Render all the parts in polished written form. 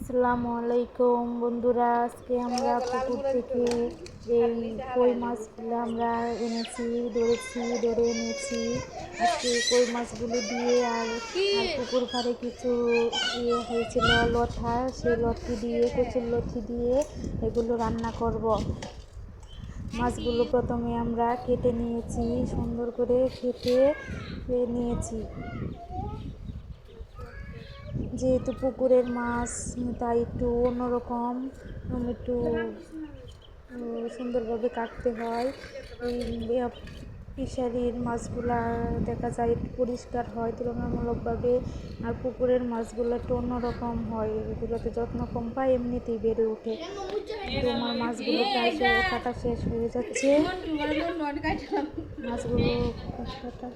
আসসালামু আলাইকুম বন্ধুরা, আজকে আমরা পুকুর থেকে এই কই মাছগুলো আমরা ধরে এনেছি। আজকে কই মাছগুলো দিয়ে আর পুকুর পাড়ে কিছু হয়েছিল লথা, সেই লথি দিয়ে কচুর লথি দিয়ে এগুলো রান্না করব। মাছগুলো প্রথমে আমরা কেটে নিয়েছি, সুন্দর করে কেটে নিয়েছি। যেহেতু পুকুরের মাছ তাই একটু অন্যরকম, একটু সুন্দরভাবে কাটতে হয়। এই ফিশারির মাছগুলা দেখা যায় একটু পরিষ্কার হয় তুলনামূলকভাবে, আর পুকুরের মাছগুলো একটু অন্যরকম হয়, এগুলোতে যত্ন কম পায়, এমনিতেই বেড়ে ওঠে। তো আমার মাছগুলো প্রায় কাটা শেষ হয়ে যাচ্ছে। মাছগুলো কাটা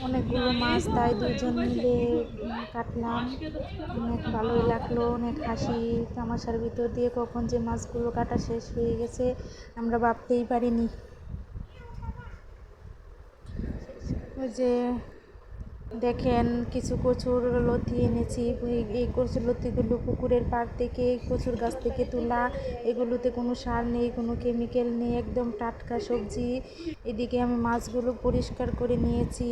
অনেকগুলো মাছ, তাই দুজন মিলে কাটলাম। অনেক ভালোই লাগলো, অনেক হাসি তামাশার ভিতর দিয়ে কখন যে মাছগুলো কাটা শেষ হয়ে গেছে আমরা ভাবতেই পারিনি। ওই যে দেখেন কিছু কচুর লতি এনেছি। এই কচুর লতিগুলো পুকুরের পাড় থেকে, কচুর গাছ থেকে তোলা। এগুলোতে কোনো সার নেই, কোনো কেমিক্যাল নেই, একদম টাটকা সবজি। এদিকে আমি মাছগুলো পরিষ্কার করে নিয়েছি,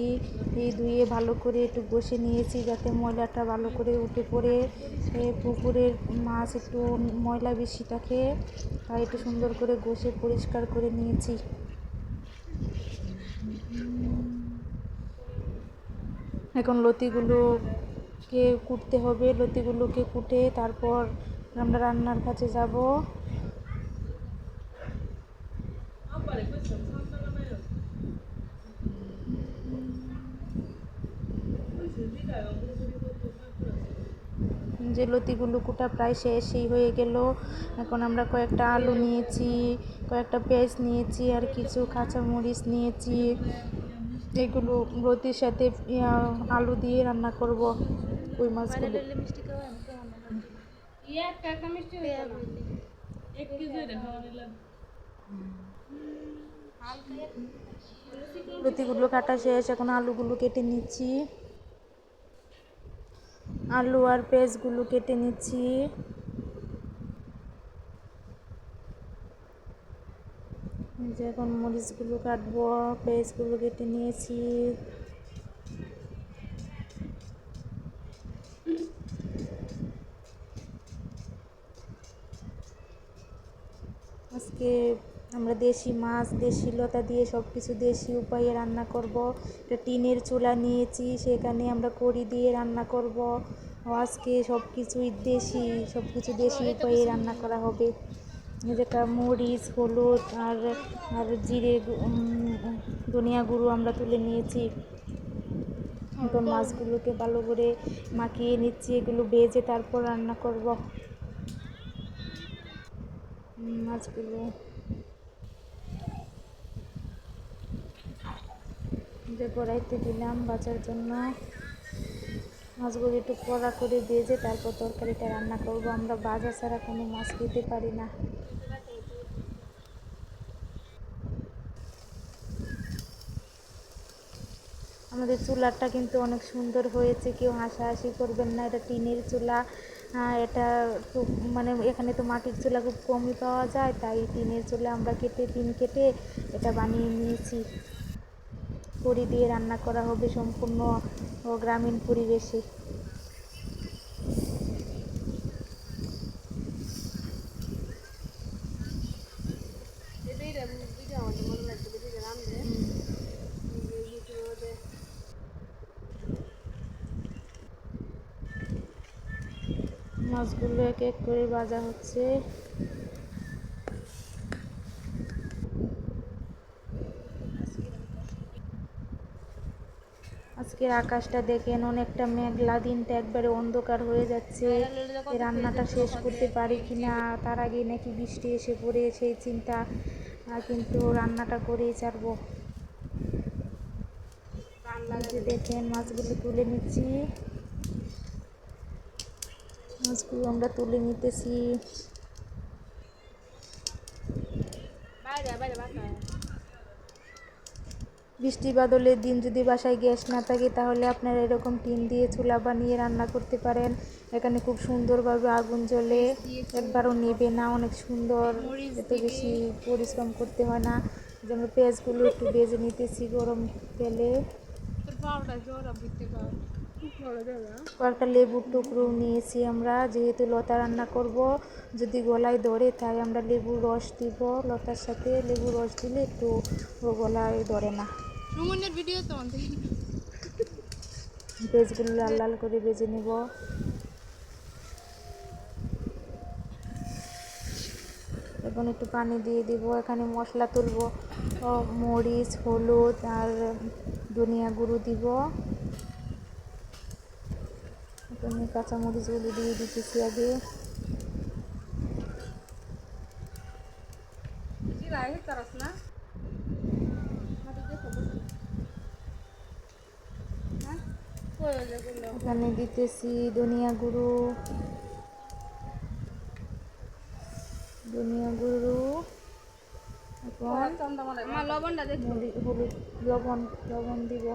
এই ধুয়ে ভালো করে একটু বসে নিয়েছি যাতে ময়লাটা ভালো করে উঠে পড়ে। পুকুরের মাছ একটু ময়লা বেশি থাকে, তাই একটু সুন্দর করে ঘষে পরিষ্কার করে নিয়েছি। এখন লতিগুলোকে কুটতে হবে, লতিগুলোকে কুটে তারপর আমরা রান্নার কাছে যাব। যে লতিগুলো কুটা প্রায় শেষই হয়ে গেল। এখন আমরা কয়েকটা আলু নিয়েছি, কয়েকটা পেঁয়াজ নিয়েছি, আর কিছু কাঁচামরিচ নিয়েছি। এগুলো লতির সাথে আলু দিয়ে রান্না করব ওই মাছগুলো। লতিগুলো কাটা শেষ, এখন আলুগুলো কেটে নিচ্ছি, আলু আর পেঁয়াজগুলো কেটে নিচ্ছি। যে এখন মরিচগুলো কাটবো, পেঁয়াজগুলো কেটে নিয়েছি। আজকে আমরা দেশি মাছ, দেশি লতা দিয়ে সব কিছু দেশি উপায়ে রান্না করব। একটা টিনের চুলা নিয়েছি, সেখানে আমরা খড়ি দিয়ে রান্না করব। আজকে সব কিছুই দেশি, সব কিছু দেশি উপায়ে রান্না করা হবে। যেটা মরিচ, হলুদ আর জিরে, ধনিয়া গুঁড়ো আমরা তুলে নিয়েছি। এখন মাছগুলোকে ভালো করে মাখিয়ে নিচ্ছি, এগুলো ভেজে তারপর রান্না করব। মাছগুলো যে কড়াইতে দিলাম ভাজার জন্য। মাছগুলো একটু কড়া করে ভেজে তারপর তরকারিটা রান্না করব। আমরা ভাজা ছাড়া কোনো মাছ খেতে পারি না। আমাদের চুলাটা কিন্তু অনেক সুন্দর হয়েছে, কেউ হাসাহাসি করবেন না, এটা টিনের চুলা। এটা খুব এখানে তো মাটির চুলা খুব কমই পাওয়া যায়, তাই টিনের চুলা আমরা টিন কেটে এটা বানিয়ে নিয়েছি। খড়ি দিয়ে রান্না করা হবে সম্পূর্ণ গ্রামীণ পরিবেশে। মাছগুলো এক এক করে ভাজা হচ্ছে। আজকের আকাশটা দেখেন, অনেকটা মেঘলা, দিনটা একবারে অন্ধকার হয়ে যাচ্ছে। এই রান্নাটা শেষ করতে পারি কিনা, তার আগে নাকি বৃষ্টি এসে পড়ে সেই চিন্তা, কিন্তু রান্নাটা করেই ছাড়বো। যে দেখেন মাছগুলো তুলে নিচ্ছি, মাছগুলো আমরা তুলে নিতেছি। বৃষ্টি বাদলের দিন যদি বাসায় গ্যাস না থাকে তাহলে আপনারা এরকম টিন দিয়ে চুলা বানিয়ে রান্না করতে পারেন। এখানে খুব সুন্দরভাবে আগুন জ্বলে, একবারও নেবে না, অনেক সুন্দর, এত বেশি পরিশ্রম করতে হয় না। যেমন পেঁয়াজগুলো একটু ভেজে নিতেছি গরম তেলে। কয়েকটা লেবুর টুকরো নিয়েছি আমরা, যেহেতু লতা রান্না করব, যদি গলায় ধরে তাই আমরা লেবুর রস দিব। লতার সাথে লেবুর রস দিলে একটু গলায় ধরে না। পেঁয়াজগুলো লাল লাল করে ভেজে নেব। এখন একটু পানি দিয়ে দিব। এখানে মশলা তুলব, মরিচ, হলুদ আর ধনিয়া গুঁড়ো দিব। এখানে কাঁচামরিচগুলো দিয়ে দিতেছি আগে। এখানে দিতেছি ধনিয়া গুঁড়ো, হলুদ, লবণ দিব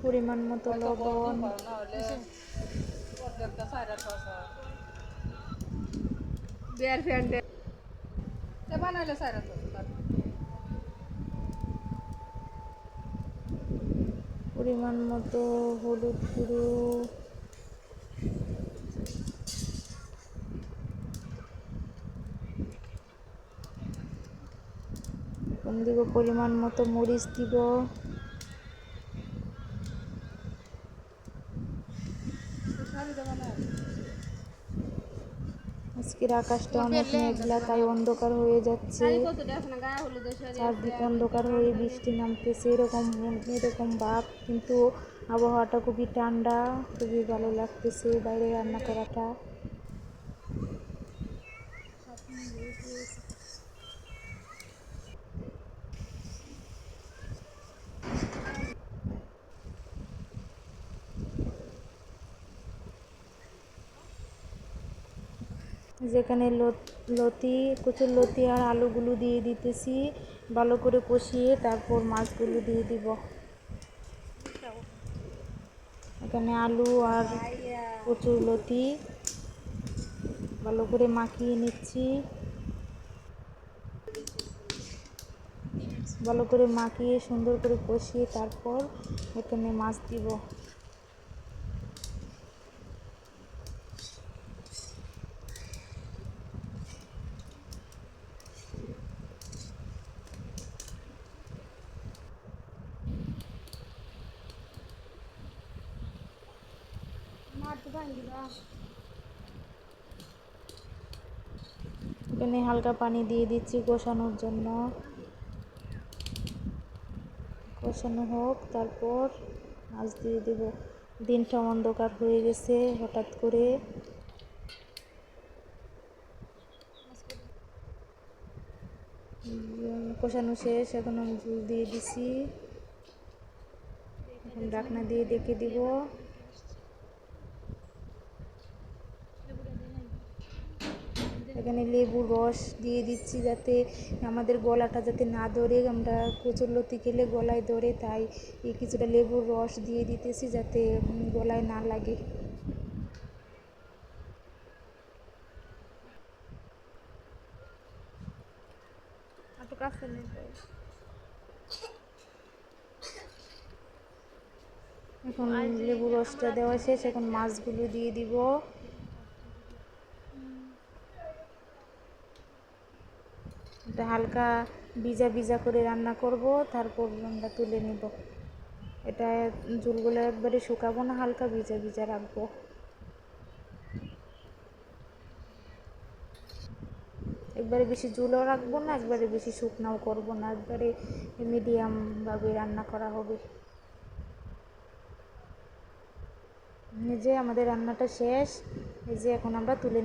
পরিমাণ মতো, লবণ পরিমাণ মতো হলুদ গুঁড়ো, দিব পরিমাণ মতো মরিচ দিব। আজকের আকাশটা অনেক মেঘলা, তাই অন্ধকার হয়ে যাচ্ছে, চারদিকে অন্ধকার হয়ে বৃষ্টি নামতেছে, এরকম ভাব, কিন্তু আবহাওয়াটা খুবই ঠান্ডা, খুবই ভালো লাগতেছে বাইরে রান্না করাটা। যেখানে কচুর লতি আর আলুগুলো দিয়ে দিতেছি, ভালো করে কষিয়ে তারপর মাছগুলো দিয়ে দিব। এখানে আলু আর কচুর লতি ভালো করে মাখিয়ে নিচ্ছি, ভালো করে মাখিয়ে সুন্দর করে কষিয়ে তারপর এখানে মাছ দিব। এখানে হালকা পানি দিয়ে দিচ্ছি কষানোর জন্য, কষানো হোক, তারপর মাছ দিয়ে দেব। দিনটা অন্ধকার হয়ে গেছে হঠাৎ করে। কষানো শেষ, এখন আমি ঝোল দিয়ে দিছি, এখন ঢাকনা দিয়ে ডেকে দিব। এখানে লেবুর রস দিয়ে দিচ্ছি, যাতে আমাদের গলাটা যাতে না ধরে, আমরা কচুরলতি খেলে গলায় ধরে, তাই কিছুটা লেবুর রস দিয়ে দিতেছি যাতে গলায় না লাগে। এখন লেবুর রসটা দেওয়া শেষ, এখন মাছগুলো দিয়ে দিব। এটা হালকা ভিজা ভিজা করে রান্না করব, তারপর আমরা তুলে নিব। এটা ঝোলগুলো একবারে শুকাবো না, হালকা ভিজা ভিজা রাখবো। একবারে বেশি ঝোলও রাখবো না, একবারে বেশি শুকনাও করব না, একবারে মিডিয়ামভাবে রান্না করা হবে। এই যে আমাদের রান্নাটা শেষ, এই যে এখন আমরা তুলে